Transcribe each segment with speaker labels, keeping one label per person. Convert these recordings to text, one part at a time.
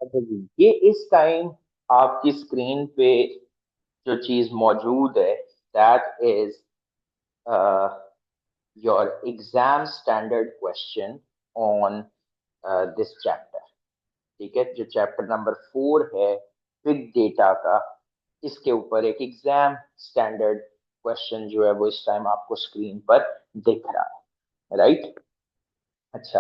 Speaker 1: अच्छा जी, ये इस टाइम आपकी स्क्रीन पे जो चीज मौजूद है, that is your exam standard question on this chapter. ठीक है, जो चैप्टर नंबर 4 है बिग डेटा का, इसके ऊपर एक एग्जाम स्टैंडर्ड क्वेश्चन जो है वो इस टाइम आपको स्क्रीन पर दिख रहा है, राइट। अच्छा,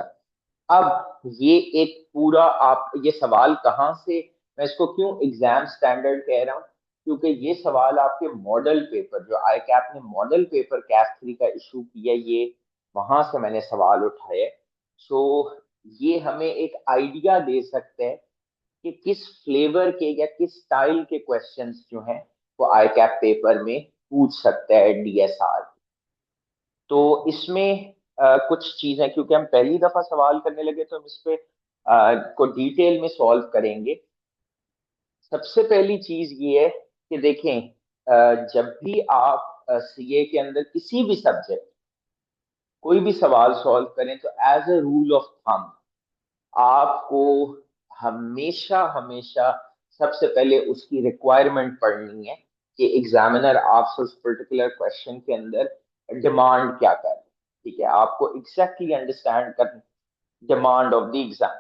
Speaker 1: अब ये एक पूरा आप ये सवाल कहाँ से, मैं इसको क्यों एग्जाम स्टैंडर्ड कह रहा हूँ, क्योंकि ये सवाल आपके मॉडल पेपर, जो आई कैप ने मॉडल पेपर कैप 3 का इशू किया, ये वहां से मैंने सवाल उठाए। सो ये हमें एक आइडिया दे सकते हैं कि किस फ्लेवर के या किस स्टाइल के क्वेश्चंस जो हैं वो आई कैप पेपर में पूछ सकते हैं डीएसआर। तो इसमें कुछ चीजें, क्योंकि हम पहली दफा सवाल करने लगे तो हम इस पे को डिटेल में सॉल्व करेंगे। सबसे पहली चीज ये है कि देखें, जब भी आप सीए के अंदर किसी भी सब्जेक्ट कोई भी सवाल सॉल्व करें तो as a rule of thumb आपको हमेशा हमेशा सबसे पहले उसकी रिक्वायरमेंट पढ़नी है कि एग्जामिनर आपसे उस पर्टिकुलर क्वेश्चन के अंदर डिमांड क्या कर रहे हैं। ठीक है, आपको एग्जैक्टली अंडरस्टैंड कर demand of the exam,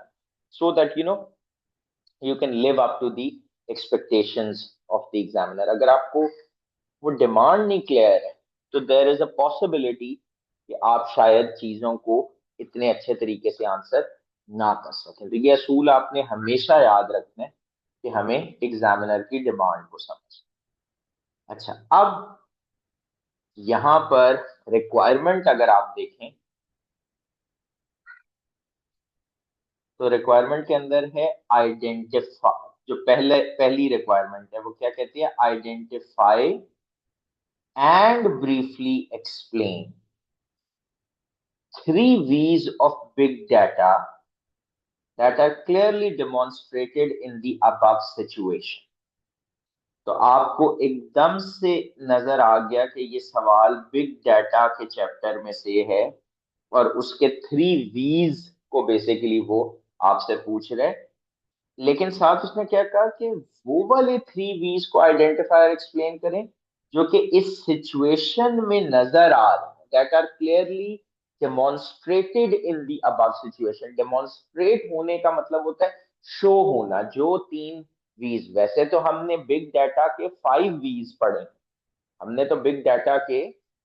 Speaker 1: so that you can live up to the expectations of the examiner. अगर आपको वो डिमांड नहीं क्लियर है तो देयर इज अ पॉसिबिलिटी कि आप शायद चीजों को इतने अच्छे तरीके से आंसर ना कर सकें। तो ये असूल आपने हमेशा याद रखना है कि हमें एग्जामिनर की डिमांड को समझ। अच्छा, अब यहाँ पर रिक्वायरमेंट अगर आप देखें तो रिक्वायरमेंट के अंदर है आइडेंटिफाई। जो पहली रिक्वायरमेंट है वो क्या कहती है, identify and briefly explain three V's of big data that are clearly demonstrated in the above situation। तो आपको एकदम से नजर आ गया कि ये सवाल बिग डाटा के चैप्टर में से है और उसके 3 V's को बेसिकली वो आपसे पूछ रहे हैं। लेकिन साथ उसने क्या कहा कि वो वाले 3 V's को आइडेंटिफाई और एक्सप्लेन करें जो कि इस सिचुएशन में नजर आ रहे हैं, that are clearly demonstrated in the above situation. Demonstrate होने का मतलब होता है शो होना। जो 3 V's, वैसे तो हमने बिग डाटा के 5 V's पढ़े, हमने तो बिग डाटा के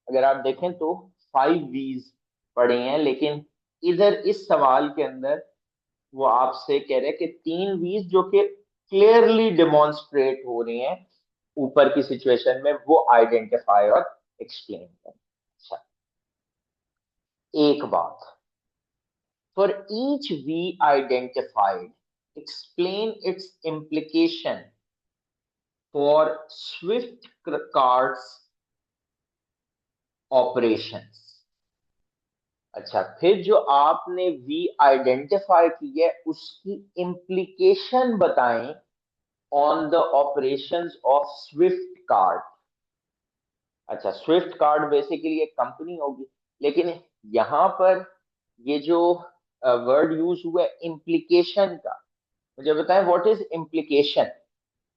Speaker 1: अगर आप देखें तो 5 V's पढ़े हैं, लेकिन इधर इस सवाल के अंदर वो आपसे कह रहे हैं कि 3 V's जो कि क्लियरली डेमोन्स्ट्रेट हो रही हैं ऊपर की सिचुएशन में, वो आइडेंटिफाई और एक्सप्लेन करें। अच्छा, एक बात, for each we identified explain its implication for swift cards operations. अच्छा, फिर जो आपने वी आइडेंटिफाई की है उसकी इम्प्लीकेशन बताएं on the operations of Swift card. अच्छा, स्विफ्ट कार्ड बेसिकली एक कंपनी होगी, लेकिन यहाँ पर ये जो वर्ड यूज हुआ है इम्प्लीकेशन का, मुझे बताएं व्हाट इज इम्प्लीकेशन।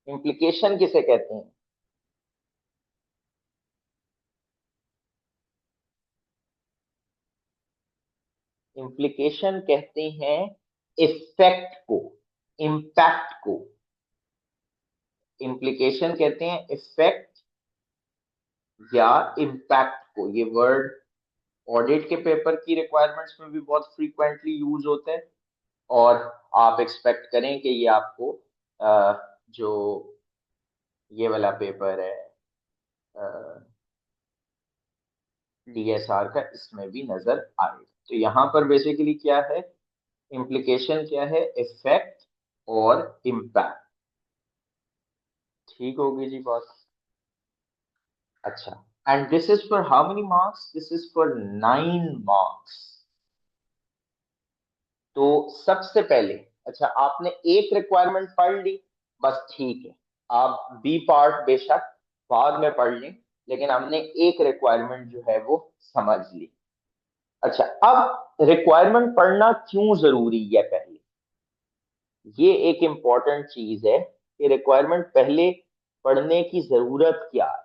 Speaker 1: इम्प्लीकेशन किसे कहते हैं? इम्प्लीकेशन कहते हैं इफेक्ट को, इम्पैक्ट को। इम्प्लीकेशन कहते हैं इफेक्ट या इम्पैक्ट को। ये वर्ड ऑडिट के पेपर की रिक्वायरमेंट्स में भी बहुत फ्रीक्वेंटली यूज होते हैं, और आप एक्सपेक्ट करें कि ये आपको जो ये वाला पेपर है डीएसआर का, इसमें भी नजर आएगा। तो यहाँ पर बेसिकली क्या है, इम्प्लीकेशन क्या है, इफेक्ट और इम्पैक्ट। ठीक होगी जी बात। अच्छा, and this is for how many marks, this is for 9 marks. तो सबसे पहले, अच्छा आपने एक रिक्वायरमेंट पढ़ ली, बस ठीक है। आप बी पार्ट बेशक बाद में पढ़ लें, लेकिन हमने एक रिक्वायरमेंट जो है वो समझ ली। अच्छा, अब रिक्वायरमेंट पढ़ना क्यों जरूरी है पहले, ये एक इम्पॉर्टेंट चीज है कि रिक्वायरमेंट पहले पढ़ने की जरूरत क्या है,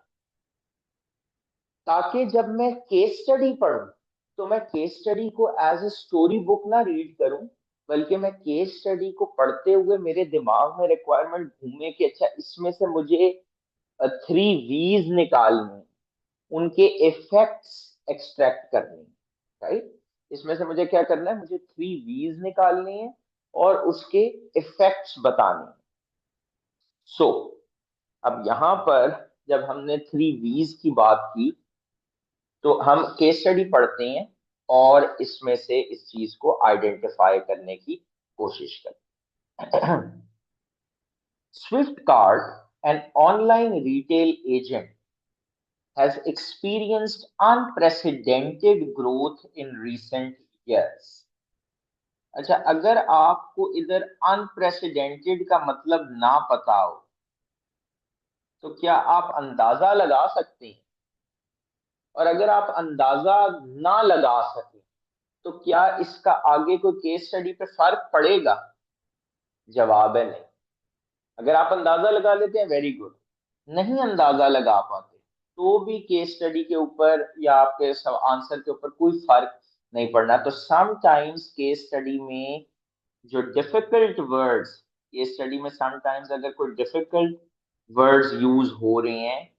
Speaker 1: ताकि जब मैं केस स्टडी पढूं तो मैं केस स्टडी को एज ए स्टोरी बुक ना रीड करूं, बल्कि मैं केस स्टडी को पढ़ते हुए मेरे दिमाग में रिक्वायरमेंट घूमे कि अच्छा इसमें से मुझे 3 V's निकालने, उनके इफेक्ट्स एक्सट्रैक्ट करने हैं, राइट। इसमें से मुझे क्या करना है, मुझे 3 V's निकालनी है और उसके इफेक्ट्स बताने हैं। सो अब यहां पर जब हमने 3 V's की बात की, तो हम केस स्टडी पढ़ते हैं और इसमें से इस चीज को आइडेंटिफाई करने की कोशिश करते हैं। Swift cart, an online retail agent, has experienced unprecedented growth in recent years. अच्छा, अगर आपको इधर अनप्रेसिडेंटेड का मतलब ना पता हो, तो क्या आप अंदाजा लगा सकते हैं? और अगर आप अंदाजा ना लगा सके, तो क्या इसका आगे कोई केस स्टडी पे फर्क पड़ेगा? जवाब है नहीं। अगर आप अंदाजा लगा लेते हैं, वेरी गुड। नहीं अंदाजा लगा पाते, तो भी केस स्टडी के ऊपर या आपके सब आंसर के ऊपर कोई फर्क नहीं पड़ना। तो समटाइम्स केस स्टडी में जो डिफिकल्ट वर्ड्स, केस स्टडी में समटाइम्स अगर कोई डिफिकल्ट वर्ड्स यूज हो रहे हैं,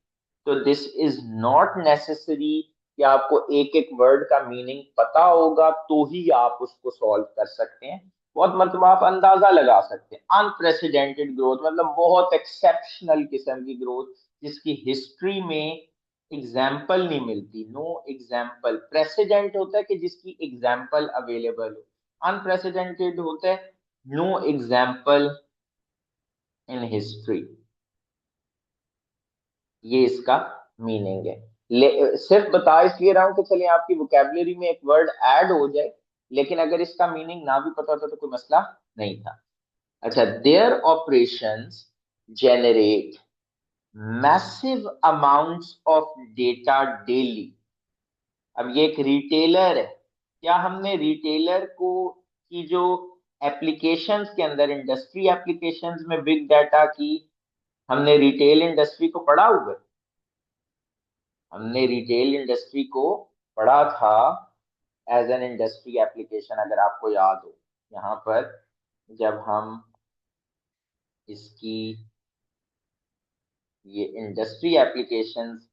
Speaker 1: तो दिस इज नॉट नेसेसरी कि आपको एक एक वर्ड का मीनिंग पता होगा तो ही आप उसको सॉल्व कर सकते हैं। बहुत मतलब आप अंदाजा लगा सकते हैं। अनप्रेसिडेंटेड ग्रोथ मतलब बहुत एक्सेप्शनल किस्म की ग्रोथ, जिसकी हिस्ट्री में एग्जाम्पल नहीं मिलती। Know example. प्रेसिडेंट होता है कि जिसकी एग्जाम्पल अवेलेबल हो, अनप्रेसिडेंटेड होता है नो एग्जाम्पल इन हिस्ट्री। ये इसका मीनिंग है। सिर्फ बता इसलिए रहा हूं कि चलिए आपकी वोकेबलरी में एक वर्ड ऐड हो जाए, लेकिन अगर इसका मीनिंग ना भी पता होता तो कोई मसला नहीं था। अच्छा, their operations generate massive amounts of data daily। अब ये एक रिटेलर है। क्या हमने रिटेलर को की जो एप्लीकेशंस के अंदर, इंडस्ट्री एप्लीकेशंस में बिग डाटा की, हमने रिटेल इंडस्ट्री को पढ़ा हुआ है? हमने रिटेल इंडस्ट्री को पढ़ा था एज एन इंडस्ट्री एप्लीकेशन, अगर आपको याद हो। यहाँ पर जब हम इसकी ये industry applications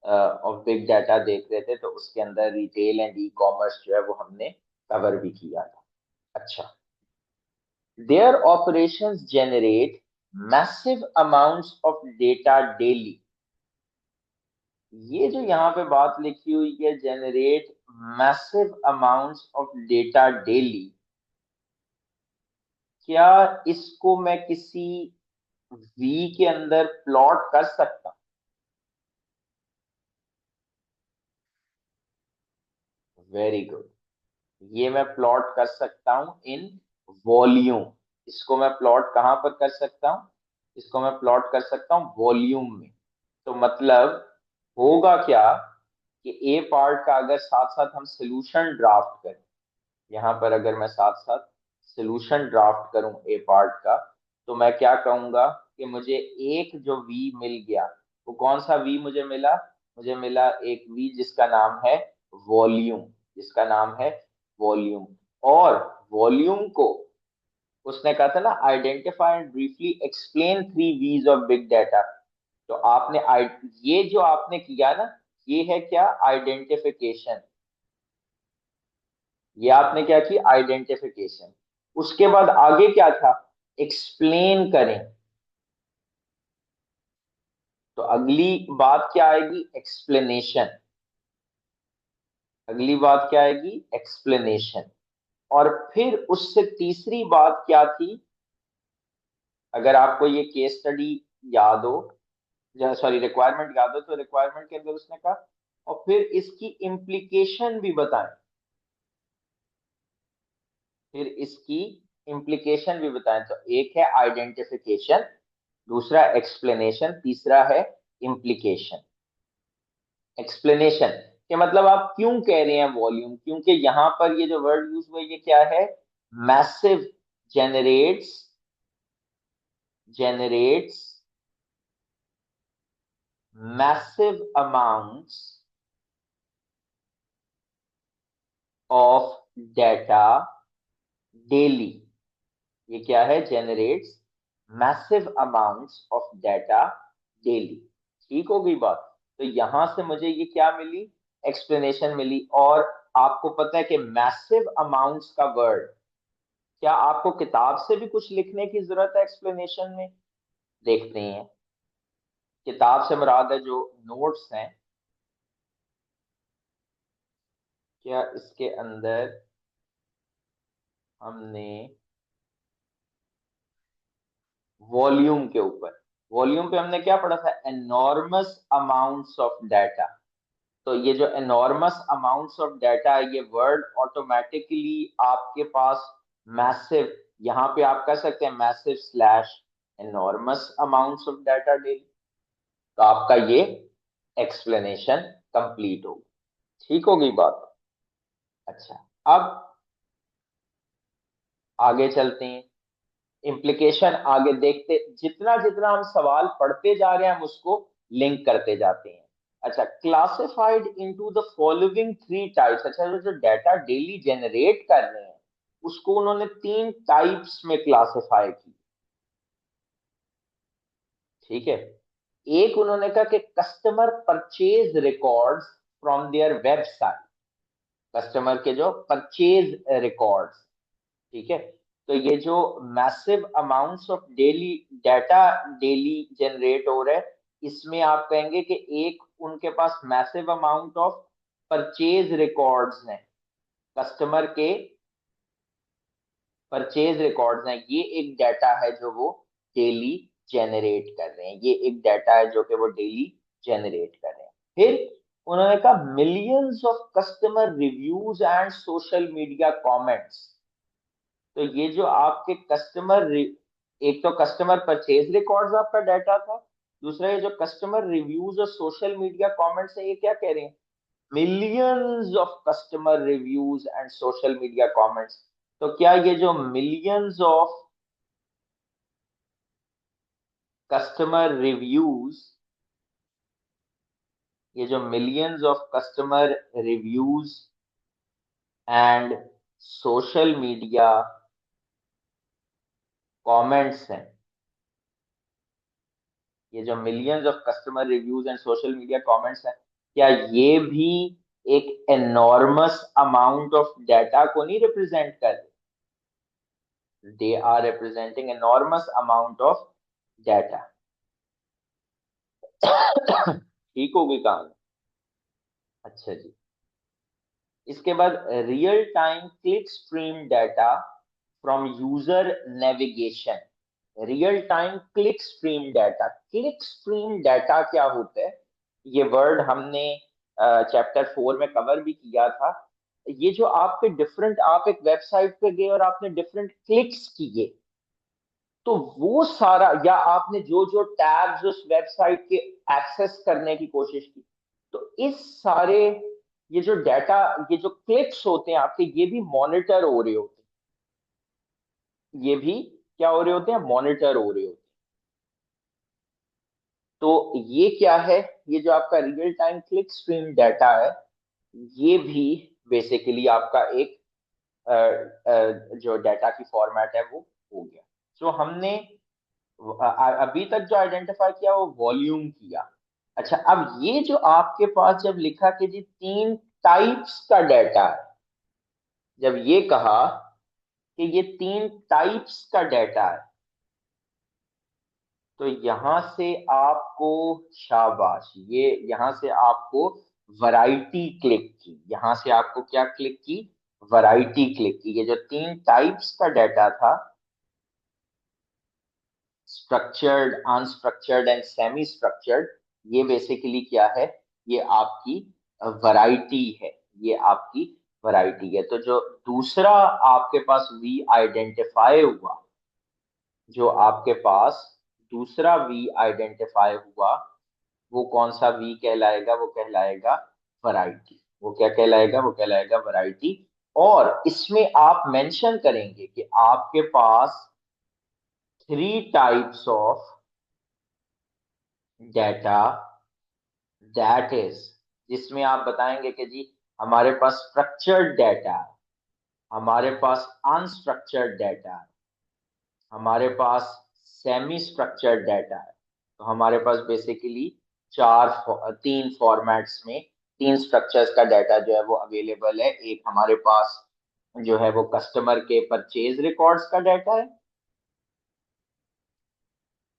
Speaker 1: of big data देख रहे थे, तो उसके अंदर रिटेल एंड ई कॉमर्स जो है वो हमने कवर भी किया था। अच्छा, their operations generate massive amounts of data daily। ये जो यहाँ पे बात लिखी हुई है, generate massive amounts of data daily, क्या इसको मैं किसी वी के अंदर प्लॉट कर सकता? Very good. ये मैं प्लॉट कर सकता हूं इन वॉल्यूम। इसको मैं प्लॉट कहां पर कर सकता हूं? इसको मैं प्लॉट कर सकता हूं वॉल्यूम में। तो मतलब होगा क्या कि ए पार्ट का अगर साथ साथ हम सोल्यूशन ड्राफ्ट करें, यहाँ पर अगर मैं साथ साथ सोल्यूशन ड्राफ्ट करूं ए पार्ट का, तो मैं क्या कहूंगा कि मुझे एक जो वी मिल गया, वो कौन सा वी मुझे मिला? मुझे मिला एक वी जिसका नाम है वॉल्यूम, जिसका नाम है वॉल्यूम। और वॉल्यूम को उसने कहा था ना, identify and briefly explain 3 V's of big data. तो आपने ये जो आपने किया ना, ये है क्या? आइडेंटिफिकेशन। ये आपने क्या की? आइडेंटिफिकेशन। उसके बाद आगे क्या था? एक्सप्लेन करें। तो अगली बात क्या आएगी? एक्सप्लेनेशन। अगली बात क्या आएगी? एक्सप्लेनेशन। और फिर उससे तीसरी बात क्या थी? अगर आपको ये केस स्टडी याद हो, सॉरी रिक्वायरमेंट याद हो, तो रिक्वायरमेंट के अंदर उसने कहा और फिर इसकी इम्प्लीकेशन भी बताएं। फिर इसकी इम्प्लीकेशन भी बताएं। तो एक है आइडेंटिफिकेशन, दूसरा एक्सप्लेनेशन, तीसरा है इम्प्लीकेशन। एक्सप्लेनेशन के मतलब आप क्यों कह रहे हैं वॉल्यूम, क्योंकि यहां पर ये जो वर्ड यूज हुआ है ये क्या है? Massive generates generates massive amounts of data daily। ये क्या है? generates massive amounts of data daily। ठीक हो गई बात? तो यहां से मुझे ये क्या मिली? एक्सप्लेनेशन मिली। और आपको पता है कि मैसिव अमाउंट्स का वर्ड, क्या आपको किताब से भी कुछ लिखने की जरूरत है एक्सप्लेनेशन में? देखते हैं। किताब से मुराद है जो नोट्स हैं, क्या इसके अंदर हमने वॉल्यूम के ऊपर, वॉल्यूम पे हमने क्या पढ़ा था? Enormous amounts of data. तो ये जो एनॉर्मस अमाउंट्स ऑफ डाटा है, ये वर्ड ऑटोमेटिकली आपके पास मैसिव, यहां पे आप कह सकते हैं massive slash enormous amounts of data daily. तो आपका ये एक्सप्लेनेशन कंप्लीट होगी। ठीक हो गई बात? अच्छा, अब आगे चलते हैं, इम्प्लीकेशन आगे देखते, जितना जितना हम सवाल पढ़ते जा रहे हैं हम उसको लिंक करते जाते हैं। अच्छा, classified into the following three types. अच्छा, जो जो डाटा डेली जनरेट कर रहे हैं उसको उन्होंने तीन टाइप्स में क्लासिफाई की। ठीक है, एक उन्होंने कहा कि customer purchase records from their website, customer के जो परचेज रिकॉर्ड्स। ठीक है, तो ये जो massive amounts of daily data daily generate हो रहा है, इसमें आप कहेंगे कि एक उनके पास massive amount of purchase records हैं, कस्टमर के परचेज रिकॉर्ड्स हैं। ये एक डाटा है जो वो डेली जनरेट कर रहे हैं, ये एक डाटा है जो कि वो डेली जनरेट कर रहे हैं। फिर उन्होंने कहा millions of customer reviews and social media comments. तो ये जो आपके एक तो कस्टमर परचेज रिकॉर्ड्स आपका डाटा था, दूसरा ये जो कस्टमर रिव्यूज और सोशल मीडिया कमेंट्स है, ये क्या कह रहे हैं? Millions of customer reviews and social media comments. तो क्या ये जो मिलियंस ऑफ कस्टमर रिव्यूज, ये जो millions of customer reviews and social media comments हैं, ये जो millions of customer reviews and social media comments हैं, क्या ये भी एक एनॉर्मस अमाउंट ऑफ डाटा को नहीं रिप्रेजेंट कर रहे? They are representing enormous amount of data. ठीक होगी कहानी? अच्छा जी, इसके बाद real time click stream data from user navigation. Real time click stream data, click stream data क्या होता है? ये वर्ड हमने चैप्टर 4 में कवर भी किया था। ये जो आपके डिफरेंट, आप एक वेबसाइट पे गए और आपने डिफरेंट क्लिक्स किए, तो वो सारा, या आपने जो जो टैब्स उस वेबसाइट के एक्सेस करने की कोशिश की, तो इस सारे, ये जो डाटा, ये जो क्लिक्स होते हैं आपके, ये भी मॉनिटर हो रहे होते हैं, ये भी क्या हो रहे होते हैं? मॉनिटर हो रहे होते हैं। तो ये क्या है? ये जो आपका real time click stream data है, ये भी बेसिकली आपका एक जो डाटा की फॉर्मेट है वो हो गया। जो हमने अभी तक जो आइडेंटिफाई किया वो वॉल्यूम किया। अच्छा, अब ये जो आपके पास जब लिखा कि जी तीन टाइप्स का डाटा है, जब ये कहा कि ये तीन टाइप्स का डाटा है, तो यहां से आपको शाबाश, ये यहां से आपको वैरायटी क्लिक की, यहां से आपको क्या क्लिक की? वैरायटी क्लिक की। ये जो तीन टाइप्स का डाटा था, structured, unstructured and semi structured, ये बेसिकली क्या है? ये आपकी वैरायटी है, ये आपकी वैरायटी है। तो जो दूसरा आपके पास वी आइडेंटिफाई हुआ, जो आपके पास दूसरा वी आइडेंटिफाई हुआ, वो कौन सा वी कहलाएगा? वो कहलाएगा वैरायटी। वो क्या कहलाएगा? वो कहलाएगा वैरायटी। और इसमें आप मेंशन करेंगे कि आपके पास 3 types of data, that is, जिसमें आप बताएंगे कि जी हमारे पास स्ट्रक्चर्ड डाटा है, हमारे पास अनस्ट्रक्चर्ड डाटा है, हमारे पास सेमी स्ट्रक्चर्ड डाटा है। तो हमारे पास बेसिकली तीन फॉर्मेट्स में तीन स्ट्रक्चर्स का डाटा जो है वो अवेलेबल है। एक हमारे पास जो है वो कस्टमर के परचेज रिकॉर्ड्स का डाटा है,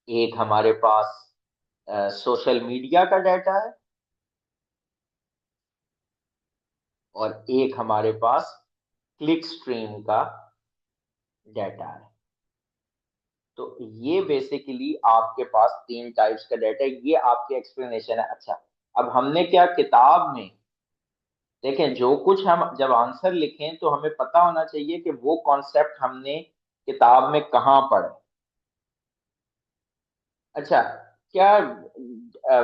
Speaker 1: एक हमारे पास सोशल मीडिया का डाटा है, और एक हमारे पास क्लिक स्ट्रीम का डाटा है। तो ये बेसिकली आपके पास तीन टाइप्स का डाटा है, ये आपकी एक्सप्लेनेशन है। अच्छा, अब हमने क्या किताब में, देखें जो कुछ हम जब आंसर लिखें तो हमें पता होना चाहिए कि वो कॉन्सेप्ट हमने किताब में कहाँ पढ़ा। अच्छा, क्या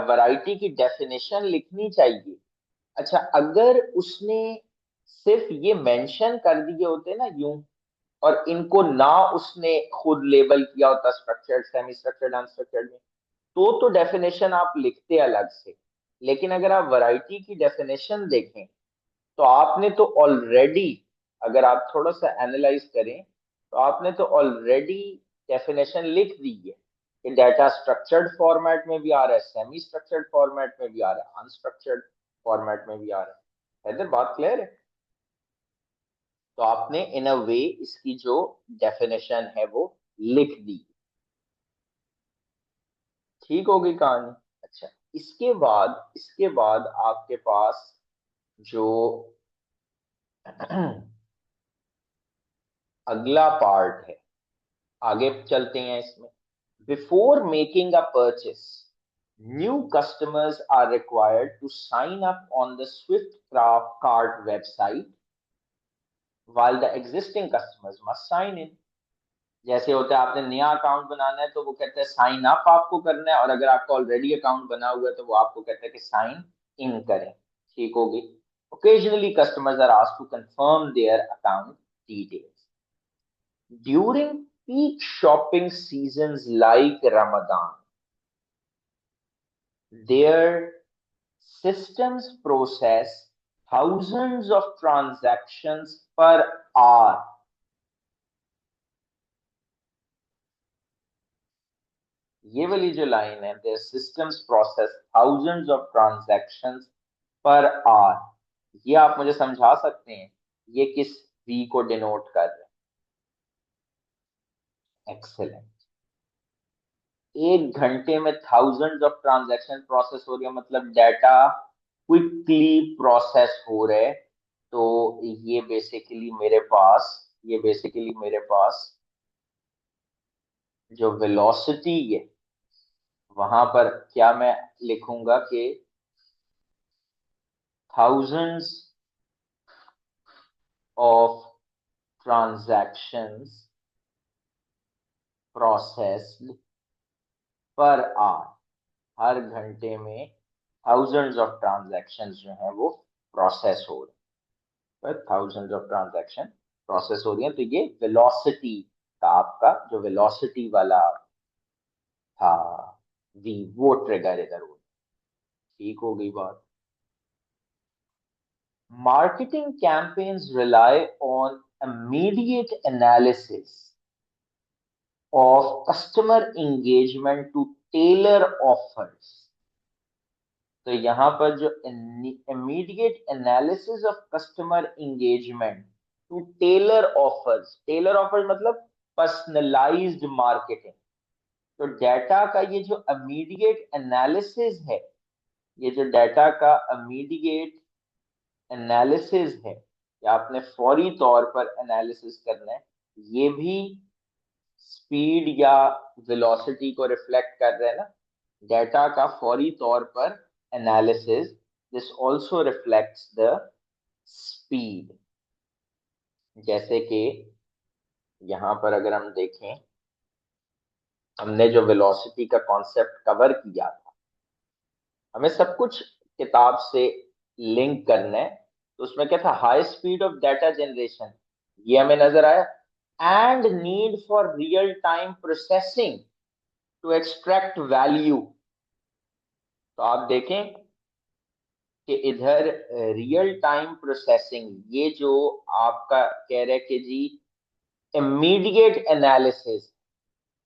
Speaker 1: वैरायटी की डेफिनेशन लिखनी चाहिए? अच्छा, अगर उसने सिर्फ ये मेंशन कर दिए होते ना यूं, और इनको ना उसने खुद लेबल किया होता स्ट्रक्चर्ड, सेमी स्ट्रक्चर्ड, अनस्ट्रक्चर्ड में, तो डेफिनेशन आप लिखते अलग से। लेकिन अगर आप वैरायटी की डेफिनेशन देखें तो आपने तो ऑलरेडी, अगर आप थोड़ा सा एनालाइज करें तो आपने तो ऑलरेडी डेफिनेशन लिख दी है कि डाटा स्ट्रक्चर्ड फॉर्मेट में भी आ रहा है, सेमी स्ट्रक्चर्ड फॉर्मेट में भी आ रहा है, अनस्ट्रक्चर्ड फॉर्मेट में भी आ रहा है। हैदर, बात क्लियर है? तो आपने इन अ वे इसकी जो डेफिनेशन है वो लिख दी। ठीक होगी कहानी? अच्छा, इसके बाद आपके पास जो अगला पार्ट है, आगे चलते हैं इसमें। Before making a purchase, new customers are required to sign up on the swift craft cart website while the existing customers must sign in। जैसे होता है आपने नया अकाउंट बनाना है तो वो कहते हैं साइन अप आपको करना है, और अगर आपका ऑलरेडी अकाउंट बना हुआ है तो वो आपको कहता है कि साइन इन करें। ठीक होगी? Occasionally customers are asked to confirm their account details during peak shopping seasons like Ramzan. Their systems process thousands of transactions per hour। ये वाली जो लाइन है, their systems process thousands of transactions per hour, ये आप मुझे समझा सकते हैं ये किस वी को डिनोट कर रहे हैं? एक्सेलेंट। एक घंटे में थाउजेंड्स ऑफ ट्रांजैक्शन प्रोसेस हो रही है, मतलब डाटा क्विकली प्रोसेस हो रहे। तो ये बेसिकली मेरे पास जो वेलोसिटी है, वहां पर क्या मैं लिखूंगा कि thousands of transactions processed per hour, हर घंटे में थाउजेंड्स ऑफ ट्रांजैक्शंस जो है वो प्रोसेस हो रहे हैं, थाउजेंड्स ऑफ ट्रांजैक्शन प्रोसेस हो रही है। तो ये वेलोसिटी का, आपका जो वेलोसिटी वाला था वी, वो ट्रिगर इधर हो। ठीक हो गई बात? Marketing campaigns rely on immediate analysis of customer engagement to tailor offers। तो यहाँ पर जो immediate analysis of customer engagement to tailor offers मतलब personalized marketing। तो डाटा का ये जो immediate analysis है, ये जो डाटा का immediate एनालिसिस है, या आपने फौरी तौर पर एनालिसिस करना है, ये भी स्पीड या वेलोसिटी को रिफ्लेक्ट कर रहे हैं ना। डाटा का फौरी तौर पर analysis, this also reflects the speed. जैसे कि यहां पर अगर हम देखें, हमने जो वेलोसिटी का कॉन्सेप्ट कवर किया था, हमें सब कुछ किताब से लिंक करना है। तो उसमें क्या था? High speed of data generation, ये हमें नजर आया। and need for real time processing to extract value। तो आप देखें कि इधर रियल टाइम प्रोसेसिंग, ये जो आपका कह रहे हैं कि जी इमीडिएट एनालिसिस,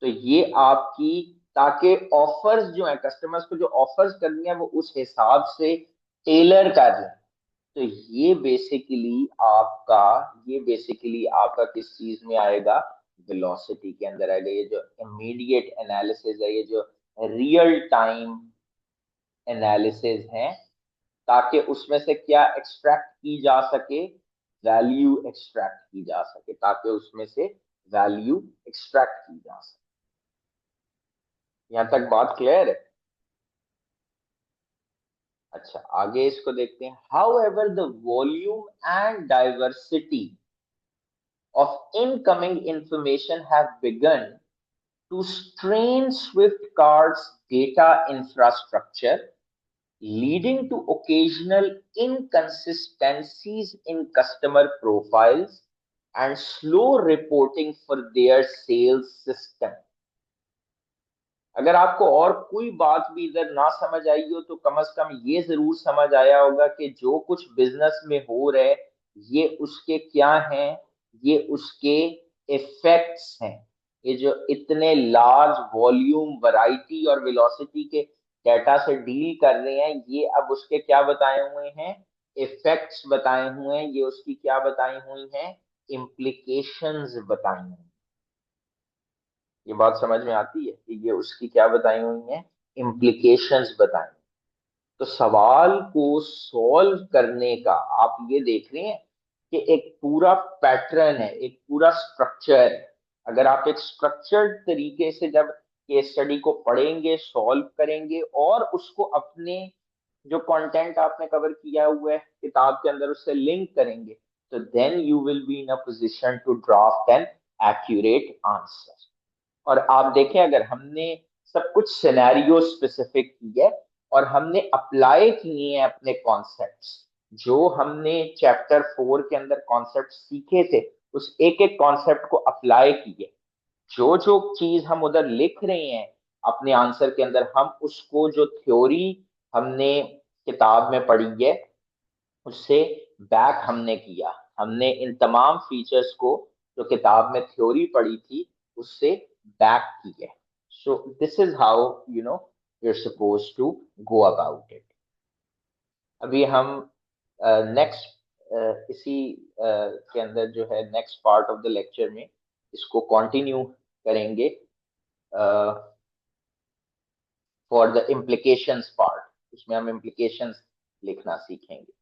Speaker 1: तो ये आपकी, ताकि ऑफर्स जो है कस्टमर्स को जो ऑफर्स करनी है वो उस हिसाब से टेलर कर लें। तो ये बेसिकली आपका किस चीज में आएगा, वेलोसिटी के अंदर आएगा। ये जो इमीडिएट एनालिसिस है, ये जो रियल टाइम एनालिसिस है, ताकि उसमें से क्या एक्सट्रैक्ट की जा सके, वैल्यू एक्सट्रैक्ट की जा सके, ताकि उसमें से वैल्यू एक्सट्रैक्ट की जा सके। यहां तक बात क्लियर है? अच्छा, आगे इसको देखते हैं। How ever the volume and diversity of incoming information have begun to strain Swiftcard's data infrastructure, leading to occasional inconsistencies in customer profiles and slow reporting for their sales system। अगर आपको और कोई बात भी इधर ना समझ आई हो तो कम से कम ये जरूर समझ आया होगा कि जो कुछ बिजनेस में हो रहा है ये उसके क्या हैं, ये उसके इफेक्ट्स हैं। ये जो इतने लार्ज वॉल्यूम, वैरायटी और वेलोसिटी के डेटा से डील कर रहे हैं, ये अब उसके क्या बताए हुए हैं, इफेक्ट्स बताए हुए हैं। ये उसकी क्या बताई हुई हैं, इम्प्लीकेशंस बताई हुई हैं। ये बात समझ में आती है कि ये उसकी क्या बताई हुई है, इम्प्लीकेशंस बताई। तो सवाल को सॉल्व करने का आप ये देख रहे हैं कि एक पूरा पैटर्न है, एक पूरा स्ट्रक्चर है। अगर आप एक स्ट्रक्चर्ड तरीके से जब केस स्टडी को पढ़ेंगे, सॉल्व करेंगे और उसको अपने जो कंटेंट आपने कवर किया हुआ है किताब के अंदर उससे लिंक करेंगे, तो then you will be in a position to draft an accurate answer. और आप देखें, अगर हमने सब कुछ सिनेरियो स्पेसिफिक की है और हमने अप्लाई किए हैं अपने कॉन्सेप्ट्स, जो हमने चैप्टर 4 के अंदर कॉन्सेप्ट सीखे थे, उस एक एक कॉन्सेप्ट को अप्लाई किए। जो जो चीज हम उधर लिख रहे हैं अपने आंसर के अंदर, हम उसको जो थ्योरी हमने किताब में पढ़ी है उससे बैक हमने किया। हमने इन तमाम फीचर्स को जो किताब में थ्योरी पढ़ी थी उससे बैक की है। So this is how you are suppose to go about it. अभी हम नेक्स्ट इसी के अंदर जो है next part of the lecture में इसको कंटिन्यू करेंगे फॉर द इम्प्लीकेशंस पार्ट। उसमें हम इम्प्लीकेशंस लिखना सीखेंगे।